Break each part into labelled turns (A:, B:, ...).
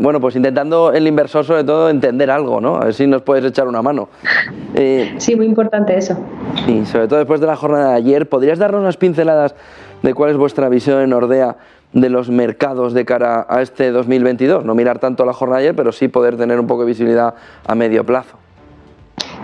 A: Bueno, pues intentando el inversor sobre todo entender algo, ¿no? A ver si nos puedes echar una mano.
B: Sí, muy importante eso.
A: Y sobre todo después de la jornada de ayer, ¿podrías darnos unas pinceladas de cuál es vuestra visión en Nordea de los mercados de cara a este 2022? No mirar tanto la jornada de ayer, pero sí poder tener un poco de visibilidad a medio plazo.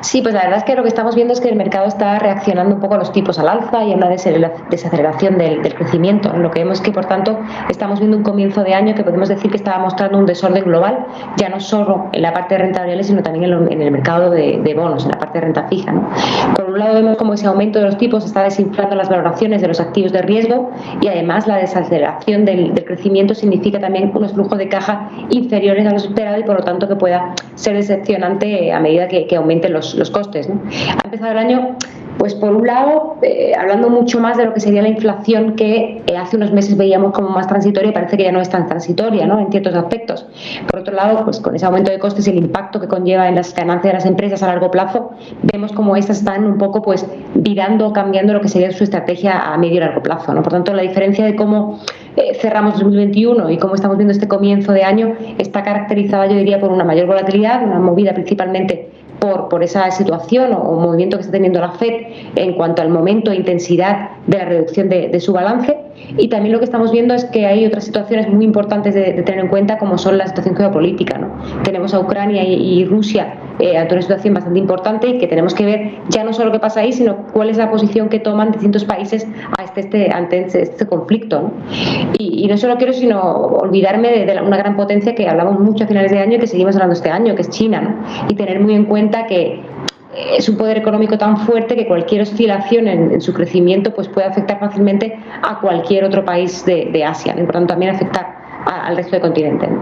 B: Sí, pues la verdad es que lo que estamos viendo es que el mercado está reaccionando un poco a los tipos al alza y a una desaceleración del crecimiento. Lo que vemos es que, por tanto, estamos viendo un comienzo de año que podemos decir que estaba mostrando un desorden global, ya no solo en la parte de renta variable, sino también en el mercado de bonos, en la parte de renta fija, ¿no? Por un lado vemos como ese aumento de los tipos está desinflando las valoraciones de los activos de riesgo y además la desaceleración del crecimiento significa también unos flujos de caja inferiores a los esperados y por lo tanto que pueda ser decepcionante a medida que aumenten los costes, ¿no? Ha empezado el año, pues por un lado, hablando mucho más de lo que sería la inflación que hace unos meses veíamos como más transitoria y parece que ya no es tan transitoria, ¿no? En ciertos aspectos. Por otro lado, pues con ese aumento de costes y el impacto que conlleva en las ganancias de las empresas a largo plazo, vemos como estas están un poco pues virando o cambiando lo que sería su estrategia a medio y largo plazo, ¿no? Por tanto, la diferencia de cómo cerramos 2021 y cómo estamos viendo este comienzo de año está caracterizada, yo diría, por una mayor volatilidad, una movida principalmente por esa situación o movimiento que está teniendo la FED en cuanto al momento e intensidad de la reducción de su balance. Y también lo que estamos viendo es que hay otras situaciones muy importantes de tener en cuenta, como son la situación geopolítica, ¿no? Tenemos a Ucrania y Rusia ante una situación bastante importante y que tenemos que ver ya no solo qué pasa ahí, sino cuál es la posición que toman distintos países ante este conflicto, ¿no? Y no solo quiero sino olvidarme de una gran potencia que hablamos mucho a finales de año y que seguimos hablando este año, que es China, ¿no? Y tener muy en cuenta que es un poder económico tan fuerte que cualquier oscilación en su crecimiento pues puede afectar fácilmente a cualquier otro país de Asia, ¿no? Y por tanto también afectar al resto del continente, ¿no?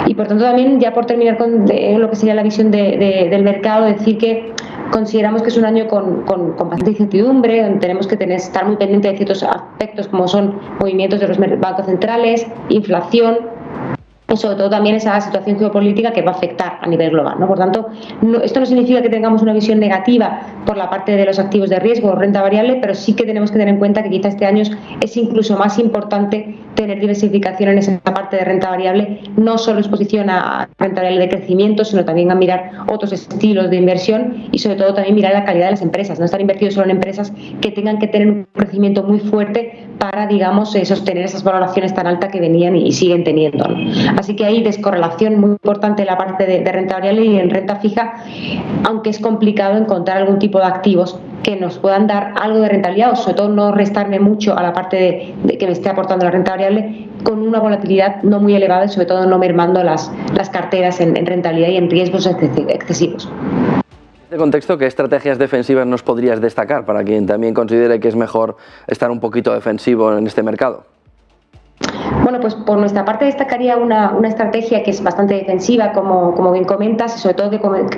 B: Y por tanto también, ya por terminar con lo que sería la visión del mercado, decir que consideramos que es un año con bastante incertidumbre, donde tenemos que estar muy pendientes de ciertos aspectos como son movimientos de los bancos centrales, inflación, y sobre todo también esa situación geopolítica que va a afectar a nivel global, ¿no? Por tanto, esto no significa que tengamos una visión negativa por la parte de los activos de riesgo o renta variable, pero sí que tenemos que tener en cuenta que quizá este año es incluso más importante tener diversificación en esa parte de renta variable, no solo exposición a renta variable de crecimiento, sino también a mirar otros estilos de inversión y sobre todo también mirar la calidad de las empresas, no estar invertidos solo en empresas que tengan que tener un crecimiento muy fuerte para, digamos, sostener esas valoraciones tan altas que venían y siguen teniendo, ¿no? Así que hay descorrelación muy importante en la parte de renta variable y en renta fija, aunque es complicado encontrar algún tipo de activos que nos puedan dar algo de rentabilidad o sobre todo no restarme mucho a la parte de que me esté aportando la renta variable con una volatilidad no muy elevada y sobre todo no mermando las carteras en rentabilidad y en riesgos excesivos.
A: En este contexto, ¿qué estrategias defensivas nos podrías destacar para quien también considere que es mejor estar un poquito defensivo en este mercado?
B: Bueno, pues por nuestra parte destacaría una estrategia que es bastante defensiva, como bien comentas, y sobre todo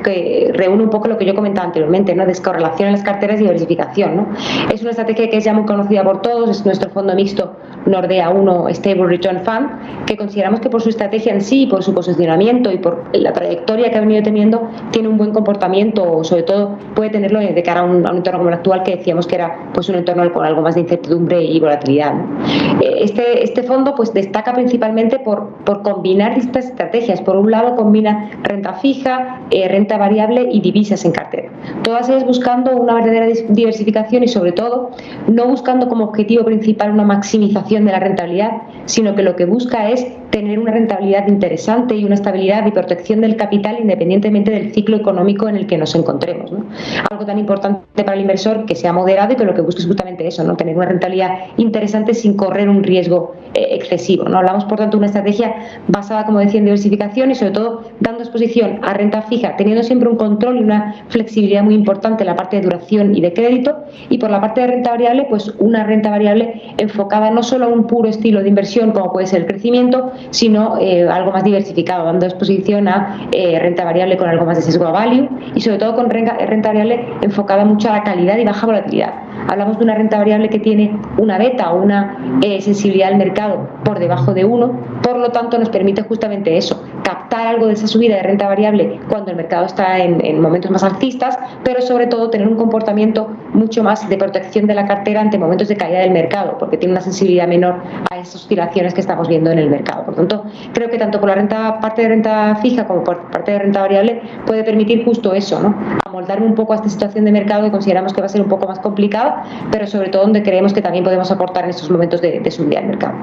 B: que reúne un poco lo que yo comentaba anteriormente, ¿no? Descorrelación en las carteras y diversificación, ¿no? Es una estrategia que es ya muy conocida por todos, es nuestro fondo mixto Nordea 1 Stable Return Fund, que consideramos que por su estrategia en sí, por su posicionamiento y por la trayectoria que ha venido teniendo, tiene un buen comportamiento, o sobre todo puede tenerlo de cara a un entorno como el actual, que decíamos que era pues un entorno con algo más de incertidumbre y volatilidad, ¿no? Este fondo pues destaca principalmente por combinar distintas estrategias. Por un lado combina renta fija, renta variable y divisas en cartera, todas ellas buscando una verdadera diversificación y sobre todo no buscando como objetivo principal una maximización de la rentabilidad, sino que lo que busca es tener una rentabilidad interesante y una estabilidad y protección del capital independientemente del ciclo económico en el que nos encontremos, ¿no? Algo tan importante para el inversor, que sea moderado y que lo que busque es justamente eso, ¿no? Tener una rentabilidad interesante sin correr un riesgo excesivo, ¿no? Hablamos por tanto de una estrategia basada, como decía, en diversificación y sobre todo dando exposición a renta fija, teniendo siempre un control y una flexibilidad muy importante en la parte de duración y de crédito, y por la parte de renta variable pues una renta variable enfocada no solo a un puro estilo de inversión como puede ser el crecimiento, sino algo más diversificado, dando exposición a renta variable con algo más de sesgo a value y sobre todo con renta variable enfocada mucho a la calidad y baja volatilidad. Hablamos de una renta variable que tiene una beta o una sensibilidad al mercado por debajo de 1, por lo tanto nos permite justamente eso, captar algo de esa subida de renta variable cuando el mercado está en momentos más alcistas, pero sobre todo tener un comportamiento mucho más de protección de la cartera ante momentos de caída del mercado, porque tiene una sensibilidad menor a esas oscilaciones que estamos viendo en el mercado. Por tanto, creo que tanto por la parte de renta fija como por parte de renta variable puede permitir justo eso, ¿no? Amoldarme un poco a esta situación de mercado que consideramos que va a ser un poco más complicada, pero sobre todo donde creemos que también podemos aportar en estos momentos de subida del mercado.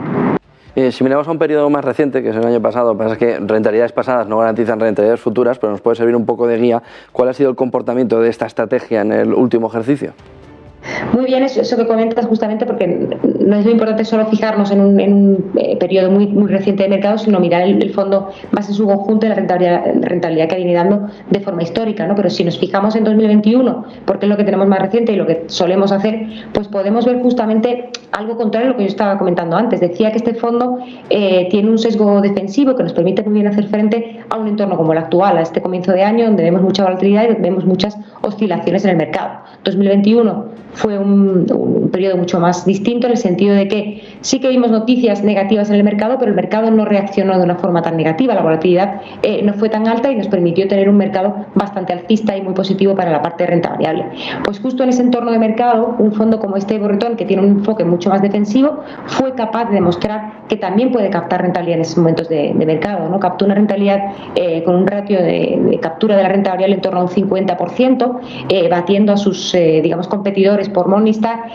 A: Si miramos a un periodo más reciente, que es el año pasado, pasa que rentabilidades pasadas no garantizan rentabilidades futuras, pero nos puede servir un poco de guía. ¿Cuál ha sido el comportamiento de esta estrategia en el último ejercicio?
B: Muy bien eso que comentas, justamente porque no es lo importante solo fijarnos en un periodo muy reciente de mercado, sino mirar el fondo más en su conjunto y la rentabilidad que viene dando de forma histórica, ¿no? Pero si nos fijamos en 2021, porque es lo que tenemos más reciente y lo que solemos hacer, pues podemos ver justamente algo contrario a lo que yo estaba comentando antes. Decía que este fondo tiene un sesgo defensivo que nos permite muy bien hacer frente a un entorno como el actual, a este comienzo de año donde vemos mucha volatilidad y donde vemos muchas oscilaciones en el mercado. 2021 fue un periodo mucho más distinto en el sentido de que sí que vimos noticias negativas en el mercado, pero el mercado no reaccionó de una forma tan negativa. La volatilidad no fue tan alta y nos permitió tener un mercado bastante alcista y muy positivo para la parte de renta variable. Pues justo en ese entorno de mercado, un fondo como este Borretón, que tiene un enfoque mucho más defensivo, fue capaz de demostrar que también puede captar rentabilidad en esos momentos de mercado, ¿no? Captó una rentabilidad con un ratio de captura de la renta variable en torno a un 50%, batiendo a sus digamos competidores por Morningstar,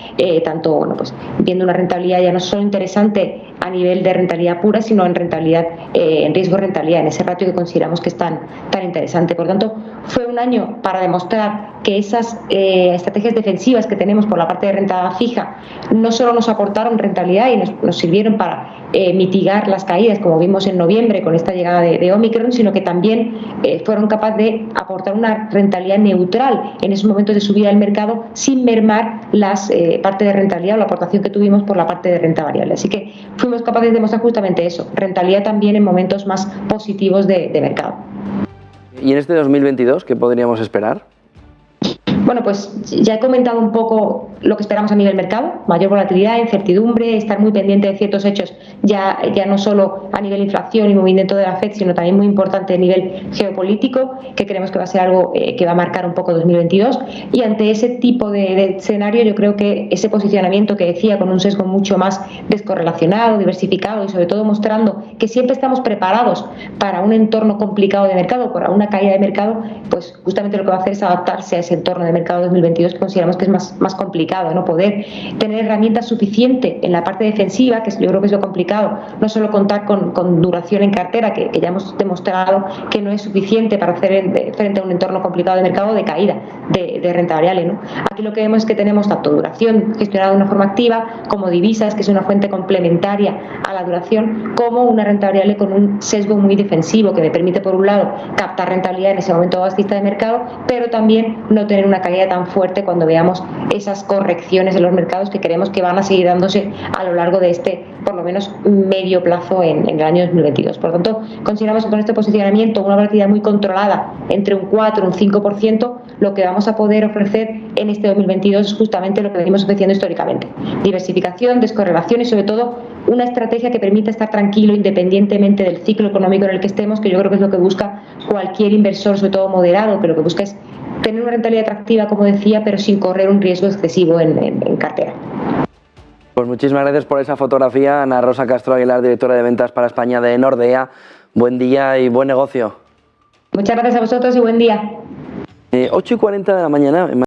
B: tanto pues viendo una rentabilidad ya no solo interesante a nivel de rentabilidad pura, sino en rentabilidad, en riesgo de rentabilidad, en ese ratio que consideramos que es tan interesante. Por tanto, fue un año para demostrar que esas estrategias defensivas que tenemos por la parte de renta fija no solo nos aportaron rentabilidad y nos sirvieron para mitigar las caídas, como vimos en noviembre con esta llegada de Omicron, sino que también fueron capaces de aportar una rentabilidad neutral en esos momentos de subida del mercado sin mermar las parte de rentabilidad o la aportación que tuvimos por la parte de renta variable. Así que fuimos capaces de demostrar justamente eso, rentabilidad también en momentos más positivos de mercado.
A: ¿Y en este 2022 qué podríamos esperar?
B: Bueno, pues ya he comentado un poco lo que esperamos a nivel mercado, mayor volatilidad, incertidumbre, estar muy pendiente de ciertos hechos, ya no solo a nivel inflación y movimiento de la FED, sino también muy importante a nivel geopolítico, que creemos que va a ser algo que va a marcar un poco 2022. Y ante ese tipo de escenario, yo creo que ese posicionamiento que decía, con un sesgo mucho más descorrelacionado, diversificado y sobre todo mostrando que siempre estamos preparados para un entorno complicado de mercado, para una caída de mercado, pues justamente lo que va a hacer es adaptarse a ese entorno de mercado 2022 que consideramos que es más complicado, ¿no? Poder tener herramientas suficientes en la parte defensiva, que yo creo que es lo complicado, no solo contar con duración en cartera, que ya hemos demostrado que no es suficiente para hacer frente a un entorno complicado de mercado de caída de renta variable, ¿no? Aquí lo que vemos es que tenemos tanto duración gestionada de una forma activa, como divisas, que es una fuente complementaria a la duración, como una renta variable con un sesgo muy defensivo que me permite, por un lado, captar rentabilidad en ese momento bajista de mercado, pero también no tener una caída tan fuerte cuando veamos esas correcciones en los mercados que creemos que van a seguir dándose a lo largo de por lo menos medio plazo en el año 2022. Por lo tanto, consideramos que con este posicionamiento, una volatilidad muy controlada entre un 4 y un 5%, lo que vamos a poder ofrecer en este 2022 es justamente lo que venimos ofreciendo históricamente. Diversificación, descorrelación y sobre todo una estrategia que permita estar tranquilo independientemente del ciclo económico en el que estemos, que yo creo que es lo que busca cualquier inversor, sobre todo moderado, que lo que busca es tener una rentabilidad atractiva, como decía, pero sin correr un riesgo excesivo en cartera.
A: Pues muchísimas gracias por esa fotografía, Ana Rosa Castro Aguilar, directora de ventas para España de Nordea. Buen día y buen negocio.
B: Muchas gracias a vosotros y buen día.
A: 8:40 de la mañana.